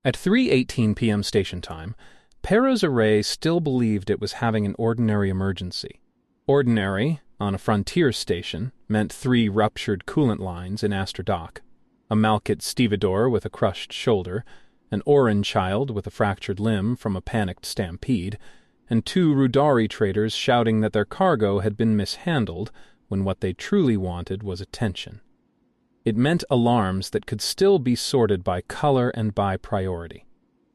At 3:18 p.m. station time, Pheros Array still believed it was having an ordinary emergency. Ordinary, on a frontier station, meant 3 ruptured coolant lines in Aster Dock, a Malkit stevedore with a crushed shoulder, an Oran child with a fractured limb from a panicked stampede, and 2 Rhudari traders shouting that their cargo had been mishandled when what they truly wanted was attention. It meant alarms that could still be sorted by color and by priority.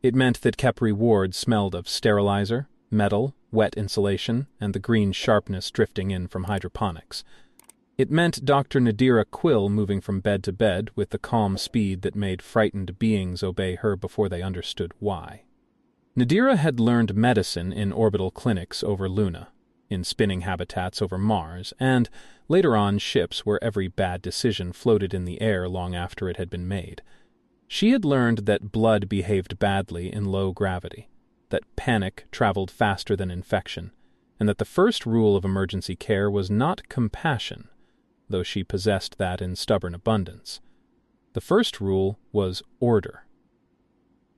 It meant that Khepri Ward smelled of sterilizer, metal, wet insulation, and the green sharpness drifting in from hydroponics. It meant Dr. Nadira Quill moving from bed to bed with the calm speed that made frightened beings obey her before they understood why. Nadira had learned medicine in orbital clinics over Luna, in spinning habitats over Mars, and, later on, ships where every bad decision floated in the air long after it had been made. She had learned that blood behaved badly in low gravity, that panic traveled faster than infection, and that the first rule of emergency care was not compassion, though she possessed that in stubborn abundance. The first rule was order.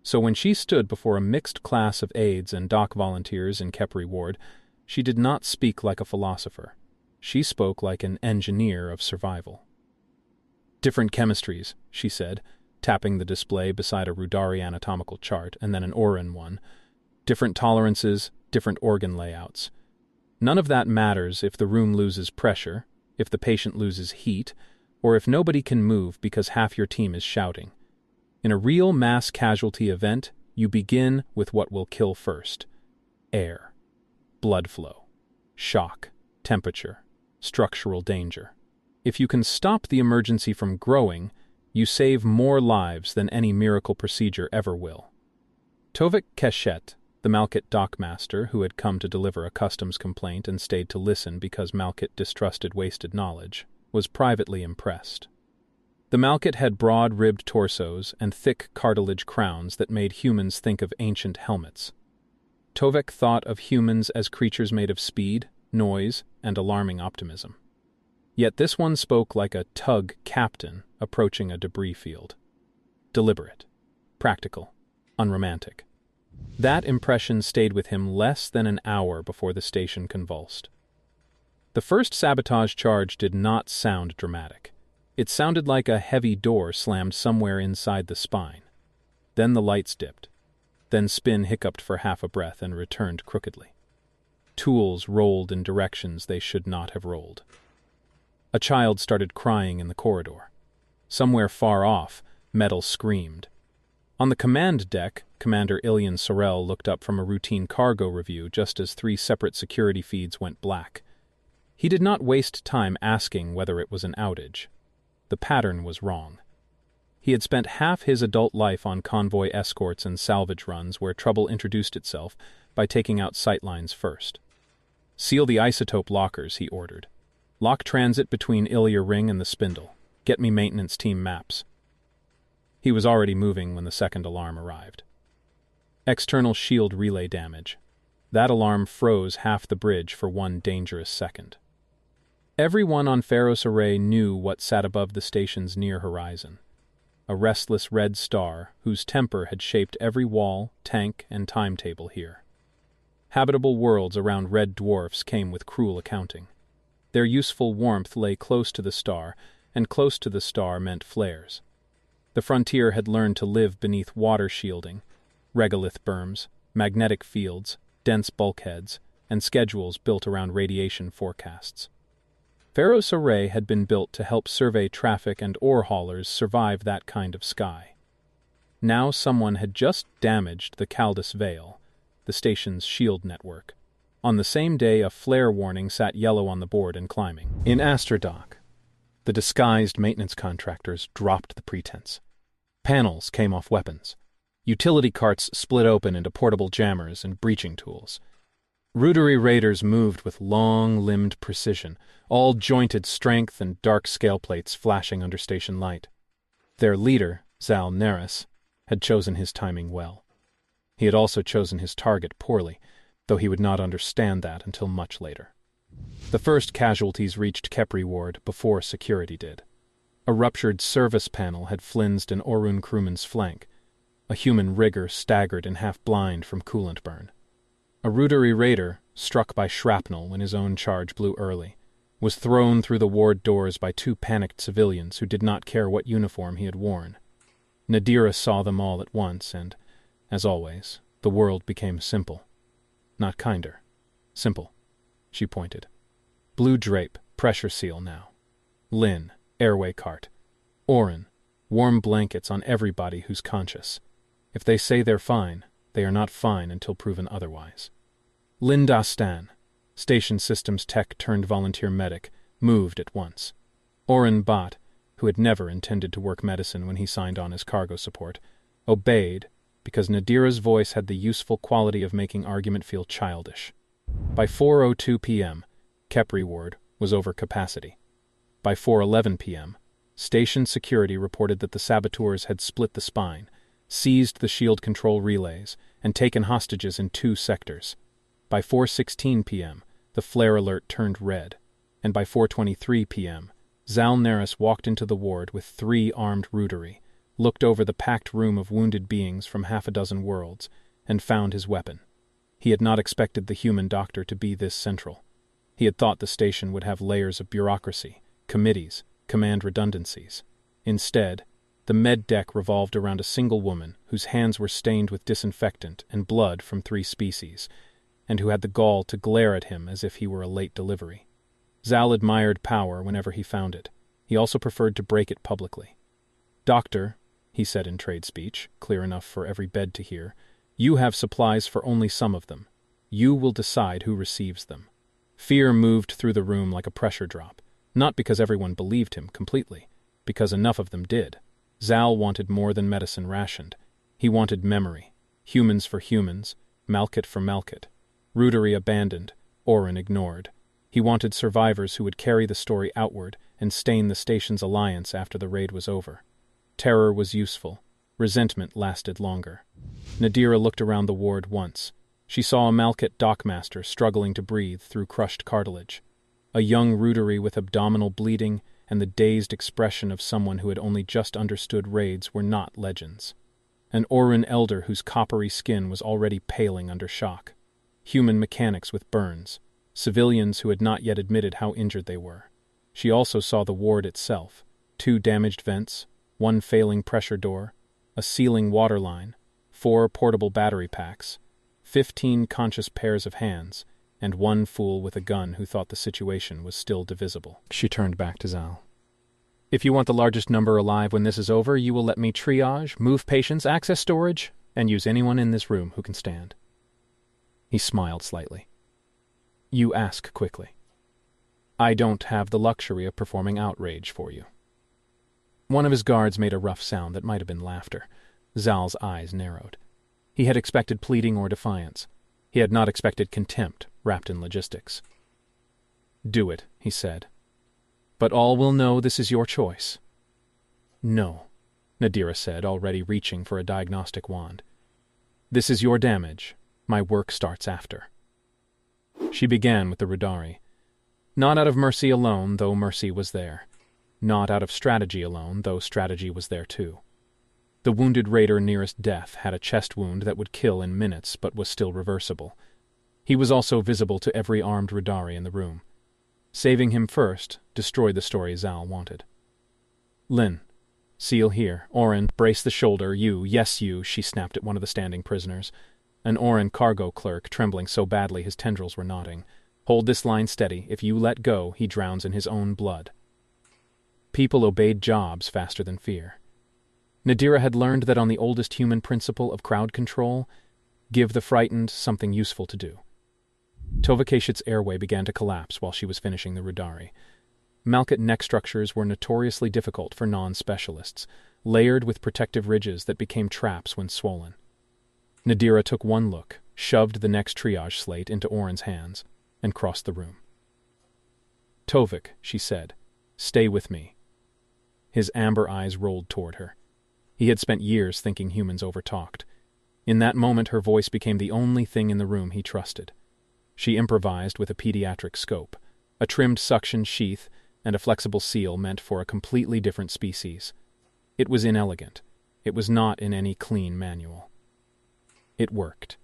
So when she stood before a mixed class of aides and dock volunteers in Khepri Ward, she did not speak like a philosopher. She spoke like an engineer of survival. "Different chemistries," she said, tapping the display beside a Rhudari anatomical chart and then an Oran one. "Different tolerances, different organ layouts. None of that matters if the room loses pressure, if the patient loses heat, or if nobody can move because half your team is shouting. In a real mass casualty event, you begin with what will kill first: air, blood flow, shock, temperature, structural danger. If you can stop the emergency from growing, you save more lives than any miracle procedure ever will." Tovek Keshet, the Malkit dockmaster who had come to deliver a customs complaint and stayed to listen because Malkit distrusted wasted knowledge, was privately impressed. The Malkit had broad-ribbed torsos and thick cartilage crowns that made humans think of ancient helmets. Tovek thought of humans as creatures made of speed, noise, and alarming optimism. Yet this one spoke like a tug captain approaching a debris field. Deliberate, practical, unromantic. That impression stayed with him less than an hour before the station convulsed. The first sabotage charge did not sound dramatic. It sounded like a heavy door slammed somewhere inside the spine. Then the lights dipped. Then Spin hiccuped for half a breath and returned crookedly. Tools rolled in directions they should not have rolled. A child started crying in the corridor. Somewhere far off, metal screamed. On the command deck, Commander Ilian Sorel looked up from a routine cargo review just as 3 separate security feeds went black. He did not waste time asking whether it was an outage. The pattern was wrong. He had spent half his adult life on convoy escorts and salvage runs where trouble introduced itself by taking out sightlines first. "Seal the isotope lockers," he ordered. "Lock transit between Ilia Ring and the Spindle. Get me maintenance team maps." He was already moving when the second alarm arrived. External shield relay damage. That alarm froze half the bridge for one dangerous second. Everyone on Pheros Array knew what sat above the station's near horizon. A restless red star whose temper had shaped every wall, tank, and timetable here. Habitable worlds around red dwarfs came with cruel accounting. Their useful warmth lay close to the star, and close to the star meant flares. The frontier had learned to live beneath water shielding, regolith berms, magnetic fields, dense bulkheads, and schedules built around radiation forecasts. Pheros Array had been built to help survey traffic and ore haulers survive that kind of sky. Now someone had just damaged the Caldus Veil, the station's shield network. On the same day, a flare warning sat yellow on the board and climbing. In Aster Dock, the disguised maintenance contractors dropped the pretense. Panels came off weapons. Utility carts split open into portable jammers and breaching tools. Rhudari raiders moved with long-limbed precision, all jointed strength and dark scale plates flashing under station light. Their leader, Xal Neris, had chosen his timing well. He had also chosen his target poorly, though he would not understand that until much later. The first casualties reached Khepri Ward before security did. A ruptured service panel had flinsed an Orun crewman's flank. A human rigger staggered and half-blind from coolant burn. A Rhudari raider, struck by shrapnel when his own charge blew early, was thrown through the ward doors by two panicked civilians who did not care what uniform he had worn. Nadira saw them all at once, and, as always, the world became simple. Not kinder. Simple. She pointed. Blue drape, pressure seal now. Lynn, airway cart. Oren, warm blankets on everybody who's conscious. If they say they're fine, they are not fine until proven otherwise. Lynn Dastan, station systems tech turned volunteer medic, moved at once. Oren Bott, who had never intended to work medicine when he signed on as cargo support, obeyed because Nadira's voice had the useful quality of making argument feel childish. By 4:02 p.m., Khepri Ward was over capacity. By 4:11 p.m., station security reported that the saboteurs had split the spine, seized the shield control relays, and taken hostages in 2 sectors. By 4:16 p.m., the flare alert turned red, and by 4:23 p.m., Xal Neris walked into the ward with 3 armed Rhudari, looked over the packed room of wounded beings from half a dozen worlds, and found his weapon. He had not expected the human doctor to be this central. He had thought the station would have layers of bureaucracy, committees, command redundancies. Instead, the med deck revolved around a single woman whose hands were stained with disinfectant and blood from 3 species, and who had the gall to glare at him as if he were a late delivery. Xal admired power whenever he found it. He also preferred to break it publicly. "Doctor," he said in trade speech, clear enough for every bed to hear, "you have supplies for only some of them. You will decide who receives them." Fear moved through the room like a pressure drop, not because everyone believed him completely, because enough of them did. Xal wanted more than medicine rationed. He wanted memory, humans for humans, Malkit for Malkit. Rhudari abandoned, Oren ignored. He wanted survivors who would carry the story outward and stain the station's alliance after the raid was over. Terror was useful. Resentment lasted longer. Nadira looked around the ward once. She saw a Malkit dockmaster struggling to breathe through crushed cartilage. A young Rhudari with abdominal bleeding and the dazed expression of someone who had only just understood raids were not legends. An Oren elder whose coppery skin was already paling under shock. Human mechanics with burns. Civilians who had not yet admitted how injured they were. She also saw the ward itself. 2 damaged vents, 1 failing pressure door, a ceiling water line, 4 portable battery packs, 15 conscious pairs of hands, and 1 fool with a gun who thought the situation was still divisible. She turned back to Xal. "If you want the largest number alive when this is over, you will let me triage, move patients, access storage, and use anyone in this room who can stand." He smiled slightly. "You ask quickly. I don't have the luxury of performing outrage for you." One of his guards made a rough sound that might have been laughter. Xal's eyes narrowed. He had expected pleading or defiance. He had not expected contempt wrapped in logistics. "Do it," he said. "But all will know this is your choice." "No," Nadira said, already reaching for a diagnostic wand. "This is your damage. My work starts after." She began with the Rhudari. Not out of mercy alone, though mercy was there. Not out of strategy alone, though strategy was there too. The wounded raider nearest death had a chest wound that would kill in minutes but was still reversible. He was also visible to every armed Rhudari in the room. Saving him first destroyed the story Xal wanted. "Lynn, seal here. Oren, brace the shoulder. You, yes you," she snapped at one of the standing prisoners. An Oren cargo clerk, trembling so badly his tendrils were knotting. "Hold this line steady. If you let go, he drowns in his own blood." People obeyed jobs faster than fear. Nadira had learned that on the oldest human principle of crowd control, give the frightened something useful to do. Tovek's airway began to collapse while she was finishing the Rhudari. Malkit neck structures were notoriously difficult for non-specialists, layered with protective ridges that became traps when swollen. Nadira took one look, shoved the next triage slate into Oren's hands, and crossed the room. "Tovek," she said, "stay with me." His amber eyes rolled toward her. He had spent years thinking humans overtalked. In that moment her voice became the only thing in the room he trusted. She improvised with a pediatric scope, a trimmed suction sheath, and a flexible seal meant for a completely different species. It was inelegant, It was not in any clean manual. It worked.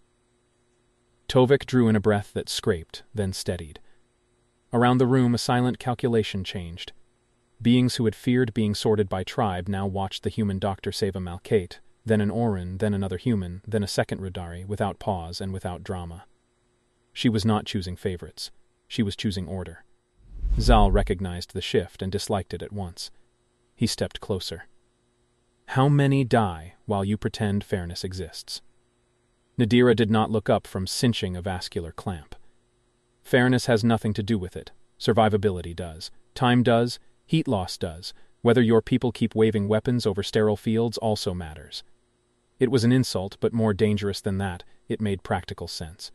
Tovek drew in a breath that scraped, then steadied. Around the room, a silent calculation changed. Beings who had feared being sorted by tribe now watched the human doctor save a Malkate, then an Orin, then another human, then a second Rhudari, without pause and without drama. She was not choosing favorites. She was choosing order. Xal recognized the shift and disliked it at once. He stepped closer. How many die while you pretend fairness exists? Nadira did not look up from cinching a vascular clamp. Fairness has nothing to do with it. Survivability does. Time does. Heat loss does. Whether your people keep waving weapons over sterile fields also matters. It was an insult, but more dangerous than that, it made practical sense.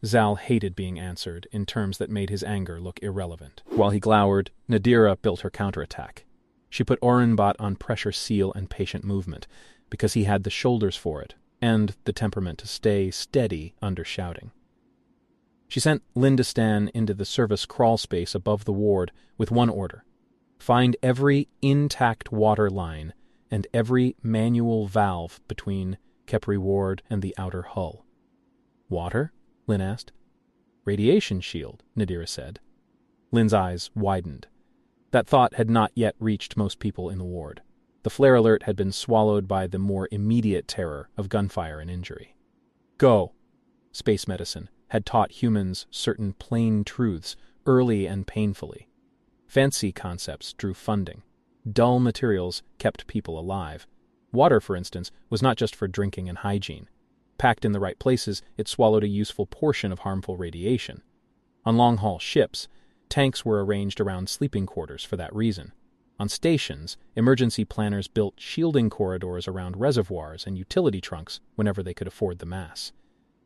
Xal hated being answered in terms that made his anger look irrelevant. While he glowered, Nadira built her counterattack. She put Orenbot on pressure seal and patient movement, because he had the shoulders for it, and the temperament to stay steady under shouting. She sent Lindistan into the service crawl space above the ward with one order: find every intact water line and every manual valve between Khepri Ward and the outer hull. Water? Lynn asked. Radiation shield, Nadira said. Lynn's eyes widened. That thought had not yet reached most people in the ward. The flare alert had been swallowed by the more immediate terror of gunfire and injury. Go! Space medicine had taught humans certain plain truths, early and painfully. Fancy concepts drew funding. Dull materials kept people alive. Water, for instance, was not just for drinking and hygiene. Packed in the right places, it swallowed a useful portion of harmful radiation. On long-haul ships, tanks were arranged around sleeping quarters for that reason. On stations, emergency planners built shielding corridors around reservoirs and utility trunks whenever they could afford the mass.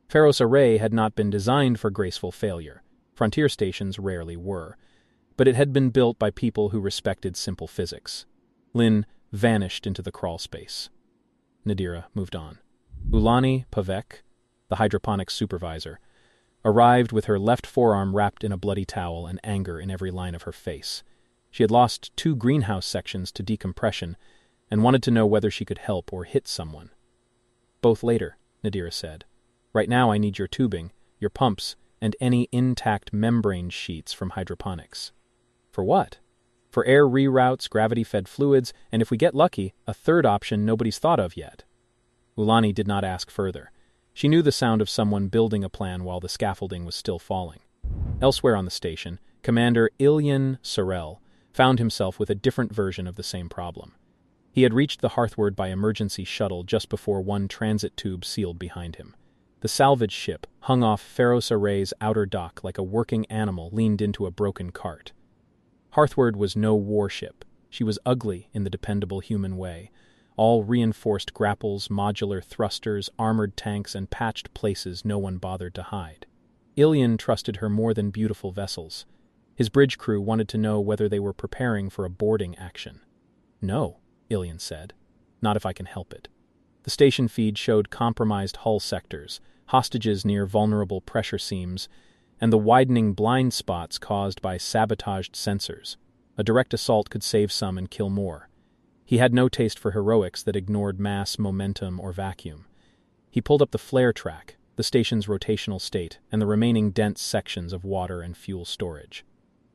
Pheros Array had not been designed for graceful failure. Frontier stations rarely were. But it had been built by people who respected simple physics. Lynn vanished into the crawl space. Nadira moved on. Ulani Tovek, the hydroponics supervisor, arrived with her left forearm wrapped in a bloody towel and anger in every line of her face. She had lost 2 greenhouse sections to decompression and wanted to know whether she could help or hit someone. Both later, Nadira said. Right now I need your tubing, your pumps, and any intact membrane sheets from hydroponics. For what? For air reroutes, gravity-fed fluids, and if we get lucky, a third option nobody's thought of yet. Ulani did not ask further. She knew the sound of someone building a plan while the scaffolding was still falling. Elsewhere on the station, Commander Sorel found himself with a different version of the same problem. He had reached the Hearthward by emergency shuttle just before one transit tube sealed behind him. The salvage ship hung off Pheros Array's outer dock like a working animal leaned into a broken cart. Hearthward was no warship. She was ugly in the dependable human way. All reinforced grapples, modular thrusters, armored tanks, and patched places no one bothered to hide. Ilian trusted her more than beautiful vessels. His bridge crew wanted to know whether they were preparing for a boarding action. No, Ilian said. Not if I can help it. The station feed showed compromised hull sectors, hostages near vulnerable pressure seams, and the widening blind spots caused by sabotaged sensors. A direct assault could save some and kill more. He had no taste for heroics that ignored mass, momentum, or vacuum. He pulled up the flare track, the station's rotational state, and the remaining dense sections of water and fuel storage.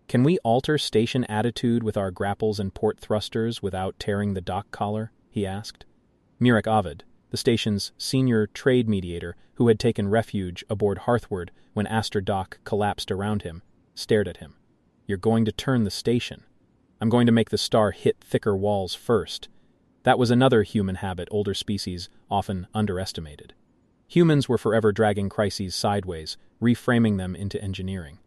Can we alter station attitude with our grapples and port thrusters without tearing the dock collar? He asked. Mirek Ovid, the station's senior trade mediator who had taken refuge aboard Hearthward when Aster Dock collapsed around him, stared at him. You're going to turn the station. I'm going to make the star hit thicker walls first. That was another human habit older species often underestimated. Humans were forever dragging crises sideways, reframing them into engineering.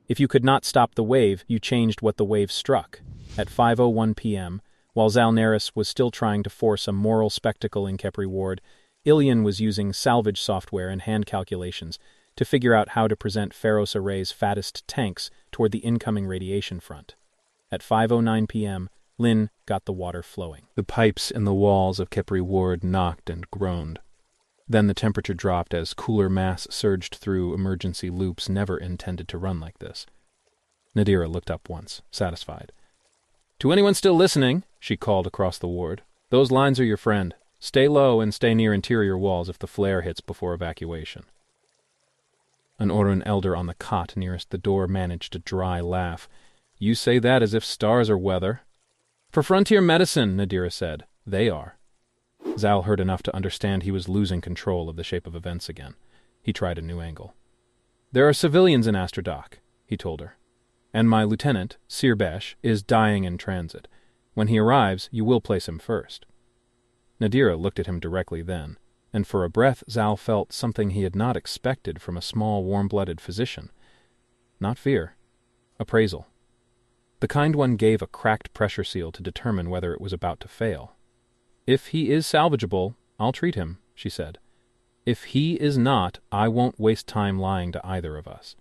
If you could not stop the wave, you changed what the wave struck. At 5:01 p.m., while Xal Neris was still trying to force a moral spectacle in Khepri Ward, Ilian was using salvage software and hand calculations to figure out how to present Pheros Array's fattest tanks toward the incoming radiation front. At 5:09 p.m., Lynn got the water flowing. The pipes in the walls of Khepri Ward knocked and groaned. Then the temperature dropped as cooler mass surged through emergency loops never intended to run like this. Nadira looked up once, satisfied. To anyone still listening, she called across the ward, those lines are your friend. Stay low and stay near interior walls if the flare hits before evacuation. An Orin elder on the cot nearest the door managed a dry laugh. You say that as if stars are weather. For frontier medicine, Nadira said. They are. Xal heard enough to understand he was losing control of the shape of events again. He tried a new angle. There are civilians in Astrodoc, he told her. And my lieutenant, Sirbesh, is dying in transit. When he arrives, you will place him first. Nadira looked at him directly then, and for a breath Xal felt something he had not expected from a small, warm-blooded physician. Not fear. Appraisal. The kind one gave a cracked pressure seal to determine whether it was about to fail. If he is salvageable, I'll treat him, she said. If he is not, I won't waste time lying to either of us.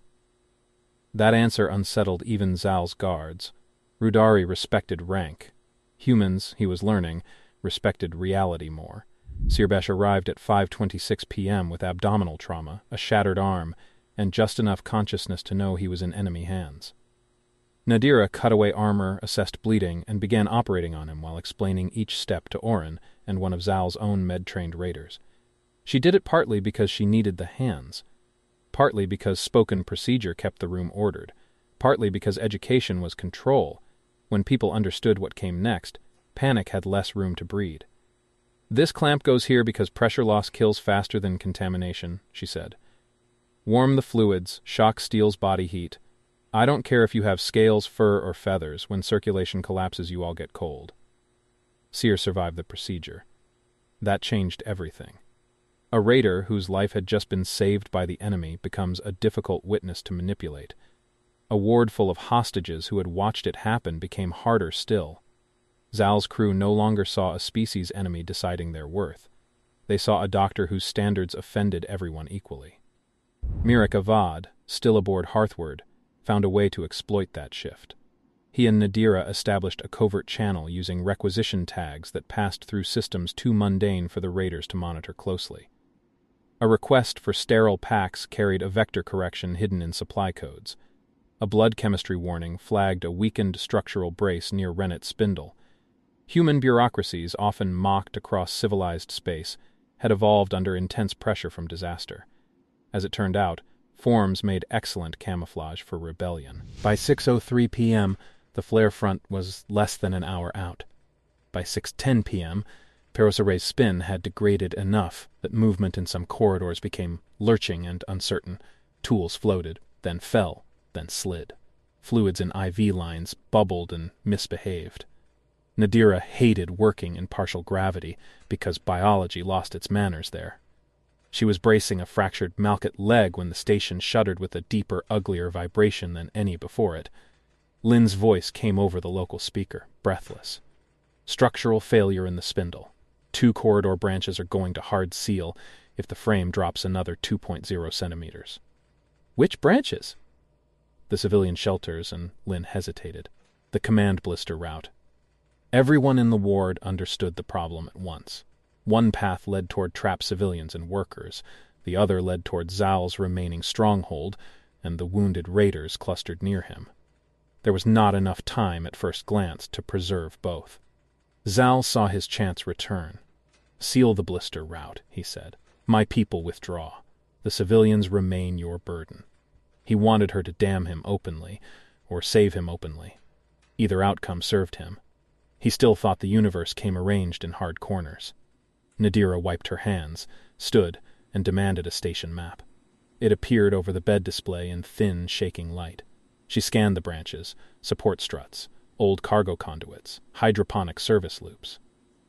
That answer unsettled even Xal's guards. Rhudari respected rank. Humans, he was learning, respected reality more. Sirbesh arrived at 5:26 p.m. with abdominal trauma, a shattered arm, and just enough consciousness to know he was in enemy hands. Nadira cut away armor, assessed bleeding, and began operating on him while explaining each step to Orin and one of Xal's own med-trained raiders. She did it partly because she needed the hands, partly because spoken procedure kept the room ordered, partly because education was control. When people understood what came next, panic had less room to breed. This clamp goes here because pressure loss kills faster than contamination, she said. Warm the fluids, shock steals body heat. I don't care if you have scales, fur, or feathers. When circulation collapses, you all get cold. Seer survived the procedure. That changed everything. A raider whose life had just been saved by the enemy becomes a difficult witness to manipulate. A ward full of hostages who had watched it happen became harder still. Xal's crew no longer saw a species enemy deciding their worth. They saw a doctor whose standards offended everyone equally. Mirik Avad, still aboard Hearthward, found a way to exploit that shift. He and Nadira established a covert channel using requisition tags that passed through systems too mundane for the raiders to monitor closely. A request for sterile packs carried a vector correction hidden in supply codes. A blood chemistry warning flagged a weakened structural brace near Rennet's spindle. Human bureaucracies, often mocked across civilized space, had evolved under intense pressure from disaster. As it turned out, forms made excellent camouflage for rebellion. By 6:03 p.m., the flare front was less than an hour out. By 6:10 p.m., Pheros Array's spin had degraded enough that movement in some corridors became lurching and uncertain. Tools floated, then fell, then slid. Fluids in IV lines bubbled and misbehaved. Nadira hated working in partial gravity because biology lost its manners there. She was bracing a fractured Malkut leg when the station shuddered with a deeper, uglier vibration than any before it. Lynn's voice came over the local speaker, breathless. Structural failure in the spindle. 2 corridor branches are going to hard seal if the frame drops another 2.0 centimeters. Which branches? The civilian shelters, and Lynn hesitated. The command blister route. Everyone in the ward understood the problem at once. One path led toward trapped civilians and workers, the other led toward Xal's remaining stronghold and the wounded raiders clustered near him. There was not enough time at first glance to preserve both. Xal saw his chance return. Seal the blister route, he said. My people withdraw. The civilians remain your burden. He wanted her to damn him openly, or save him openly. Either outcome served him. He still thought the universe came arranged in hard corners. Nadira wiped her hands, stood, and demanded a station map. It appeared over the bed display in thin, shaking light. She scanned the branches, support struts, old cargo conduits, hydroponic service loops.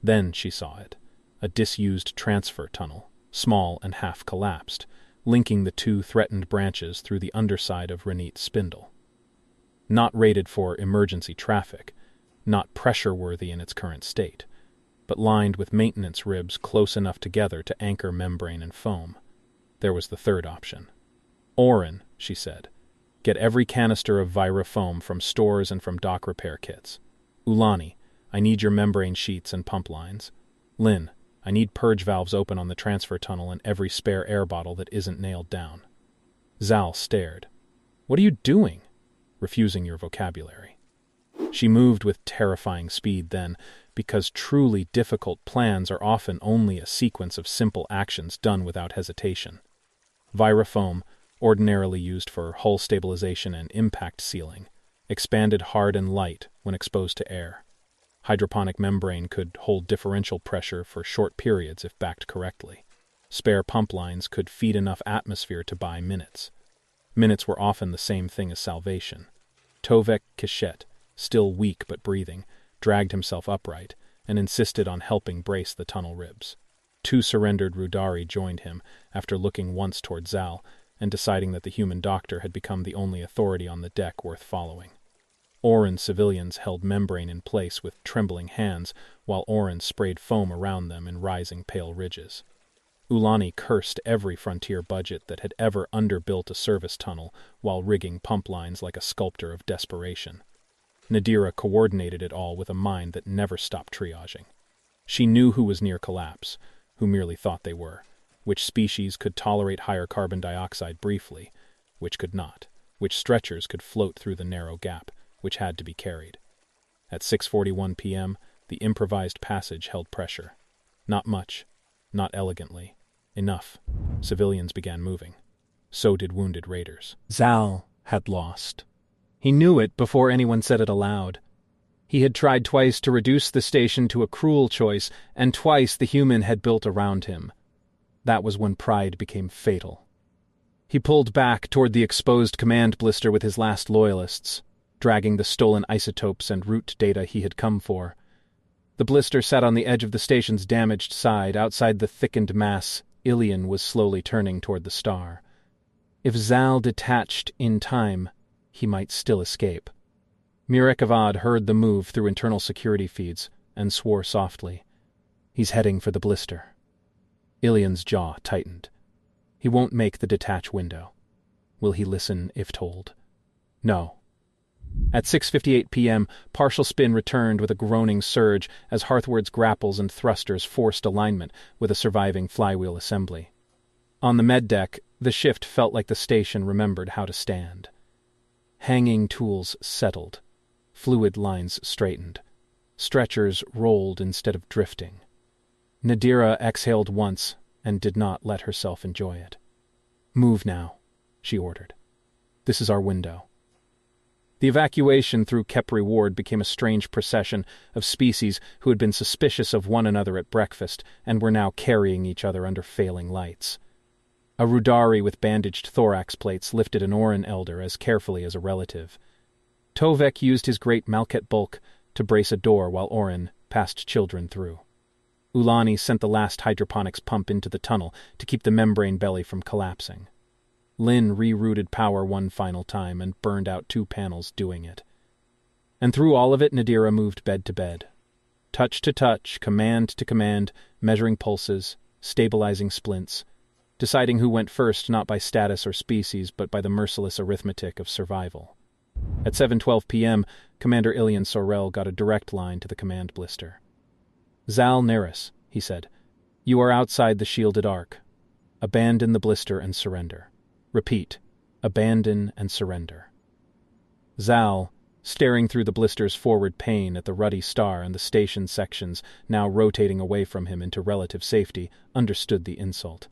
Then she saw it, a disused transfer tunnel, small and half-collapsed, linking the 2 threatened branches through the underside of Renet's spindle. Not rated for emergency traffic, not pressure-worthy in its current state, but lined with maintenance ribs close enough together to anchor membrane and foam. There was the third option. Orin, she said, get every canister of Vira foam from stores and from dock repair kits. Ulani, I need your membrane sheets and pump lines. Lynn, I need purge valves open on the transfer tunnel and every spare air bottle that isn't nailed down. Xal stared. What are you doing? Refusing your vocabulary. She moved with terrifying speed then, because truly difficult plans are often only a sequence of simple actions done without hesitation. Virofoam, ordinarily used for hull stabilization and impact sealing, expanded hard and light when exposed to air. Hydroponic membrane could hold differential pressure for short periods if backed correctly. Spare pump lines could feed enough atmosphere to buy minutes. Minutes were often the same thing as salvation. Tovek Kishet, still weak but breathing, dragged himself upright and insisted on helping brace the tunnel ribs. 2 surrendered Rhudari joined him after looking once toward Xal and deciding that the human doctor had become the only authority on the deck worth following. Oran civilians held membrane in place with trembling hands while Oran sprayed foam around them in rising pale ridges. Ulani cursed every frontier budget that had ever underbuilt a service tunnel while rigging pump lines like a sculptor of desperation. Nadira coordinated it all with a mind that never stopped triaging. She knew who was near collapse, who merely thought they were, which species could tolerate higher carbon dioxide briefly, which could not, which stretchers could float through the narrow gap, which had to be carried. At 6:41 p.m., the improvised passage held pressure. Not much, not elegantly. Enough. Civilians began moving. So did wounded raiders. Xal had lost. He knew it before anyone said it aloud. He had tried twice to reduce the station to a cruel choice, and twice the human had built around him. That was when pride became fatal. He pulled back toward the exposed command blister with his last loyalists, dragging the stolen isotopes and route data he had come for. The blister sat on the edge of the station's damaged side. Outside the thickened mass, Ilion was slowly turning toward the star. If Xal detached in time, he might still escape. Murekavad heard the move through internal security feeds and swore softly. He's heading for the blister. Ilion's jaw tightened. He won't make the detach window. Will he listen if told? No. At 6:58 p.m., partial spin returned with a groaning surge as Hearthward's grapples and thrusters forced alignment with a surviving flywheel assembly. On the med deck, the shift felt like the station remembered how to stand. Hanging tools settled. Fluid lines straightened. Stretchers rolled instead of drifting. Nadira exhaled once and did not let herself enjoy it. "Move now," she ordered. "This is our window." The evacuation through Khepri Ward became a strange procession of species who had been suspicious of one another at breakfast and were now carrying each other under failing lights. A Rhudari with bandaged thorax plates lifted an Oran elder as carefully as a relative. Tovek used his great Malket bulk to brace a door while Oran passed children through. Ulani sent the last hydroponics pump into the tunnel to keep the membrane belly from collapsing. Lynn rerouted power one final time and burned out 2 panels doing it. And through all of it, Nadira moved bed to bed. Touch to touch, command to command, measuring pulses, stabilizing splints, deciding who went first not by status or species but by the merciless arithmetic of survival. At 7:12 p.m., Commander Ilion Sorel got a direct line to the command blister. "Xal Neris," he said, "you are outside the shielded arc. Abandon the blister and surrender. Repeat, abandon and surrender." Xal, staring through the blister's forward pane at the ruddy star and the station sections now rotating away from him into relative safety, understood the insult.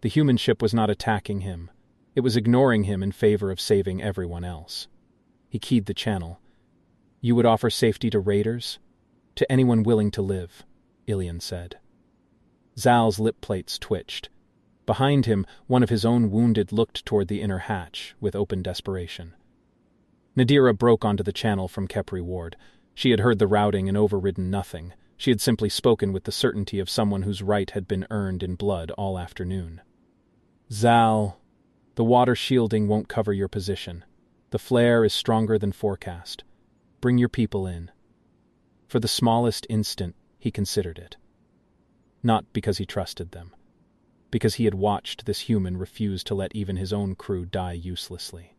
The human ship was not attacking him. It was ignoring him in favor of saving everyone else. He keyed the channel. "You would offer safety to raiders? To anyone willing to live," Ilion said. Xal's lip plates twitched. Behind him, one of his own wounded looked toward the inner hatch with open desperation. Nadira broke onto the channel from Khepri Ward. She had heard the routing and overridden nothing. She had simply spoken with the certainty of someone whose right had been earned in blood all afternoon. "Xal, the water shielding won't cover your position. The flare is stronger than forecast. Bring your people in." For the smallest instant, he considered it. Not because he trusted them. Because he had watched this human refuse to let even his own crew die uselessly.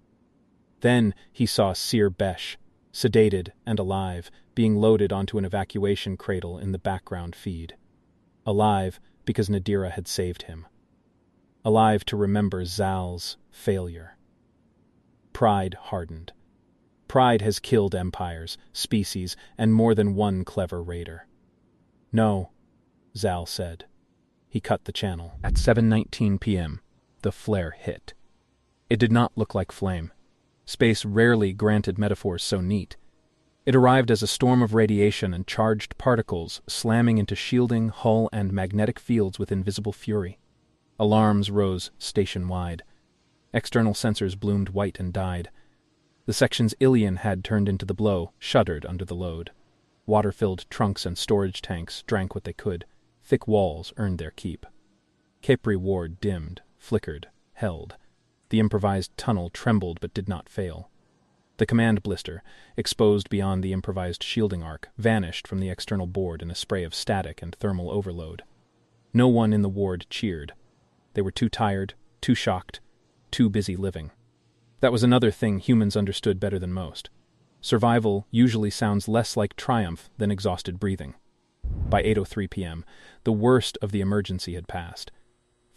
Then he saw Sir Besh, sedated and alive, being loaded onto an evacuation cradle in the background feed. Alive because Nadira had saved him. Alive to remember Xal's failure. Pride hardened. Pride has killed empires, species, and more than one clever raider. "No," Xal said. He cut the channel. At 7:19 p.m., the flare hit. It did not look like flame. Space rarely granted metaphors so neat. It arrived as a storm of radiation and charged particles slamming into shielding, hull, and magnetic fields with invisible fury. Alarms rose station-wide. External sensors bloomed white and died. The section's Ilion had turned into the blow, shuddered under the load. Water-filled trunks and storage tanks drank what they could. Thick walls earned their keep. Khepri Ward dimmed, flickered, held. The improvised tunnel trembled but did not fail. The command blister, exposed beyond the improvised shielding arc, vanished from the external board in a spray of static and thermal overload. No one in the ward cheered. They were too tired, too shocked, too busy living. That was another thing humans understood better than most. Survival usually sounds less like triumph than exhausted breathing. By 8:03 p.m., the worst of the emergency had passed.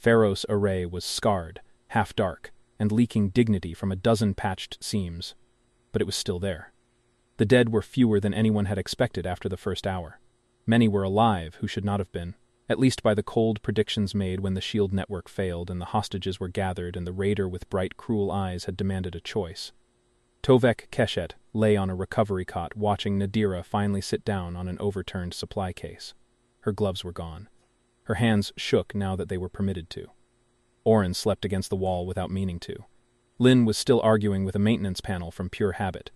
Pheros Array was scarred, half-dark, and leaking dignity from a dozen patched seams. But it was still there. The dead were fewer than anyone had expected after the first hour. Many were alive who should not have been, at least by the cold predictions made when the shield network failed and the hostages were gathered and the raider with bright, cruel eyes had demanded a choice. Tovek Keshet lay on a recovery cot watching Nadira finally sit down on an overturned supply case. Her gloves were gone. Her hands shook now that they were permitted to. Oren slept against the wall without meaning to. Lynn was still arguing with a maintenance panel from pure habit.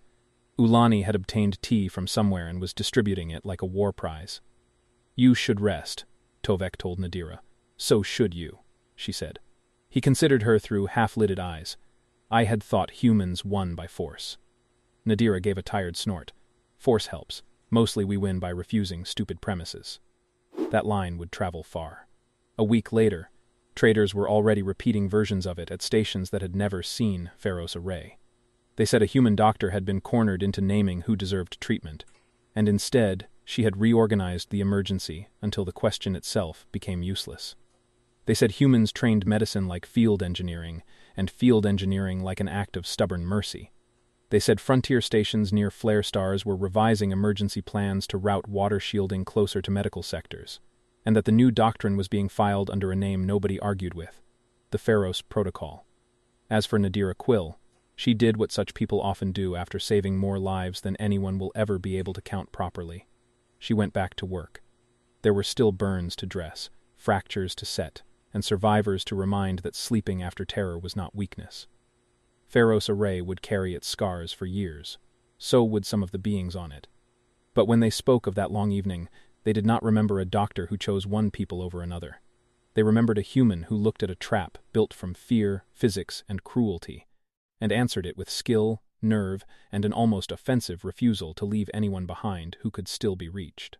Ulani had obtained tea from somewhere and was distributing it like a war prize. "You should rest," Tovek told Nadira. "So should you," she said. He considered her through half-lidded eyes. "I had thought humans won by force." Nadira gave a tired snort. "Force helps. Mostly we win by refusing stupid premises." That line would travel far. A week later, traders were already repeating versions of it at stations that had never seen Pheros Array. They said a human doctor had been cornered into naming who deserved treatment, and instead she had reorganized the emergency until the question itself became useless. They said humans trained medicine like field engineering, and field engineering like an act of stubborn mercy. They said frontier stations near flare stars were revising emergency plans to route water shielding closer to medical sectors, and that the new doctrine was being filed under a name nobody argued with, the Pheros Protocol. As for Nadira Quill, she did what such people often do after saving more lives than anyone will ever be able to count properly. She went back to work. There were still burns to dress, fractures to set, and survivors to remind that sleeping after terror was not weakness. Pheros Array would carry its scars for years. So would some of the beings on it. But when they spoke of that long evening, they did not remember a doctor who chose one people over another. They remembered a human who looked at a trap built from fear, physics, and cruelty, and answered it with skill, nerve, and an almost offensive refusal to leave anyone behind who could still be reached.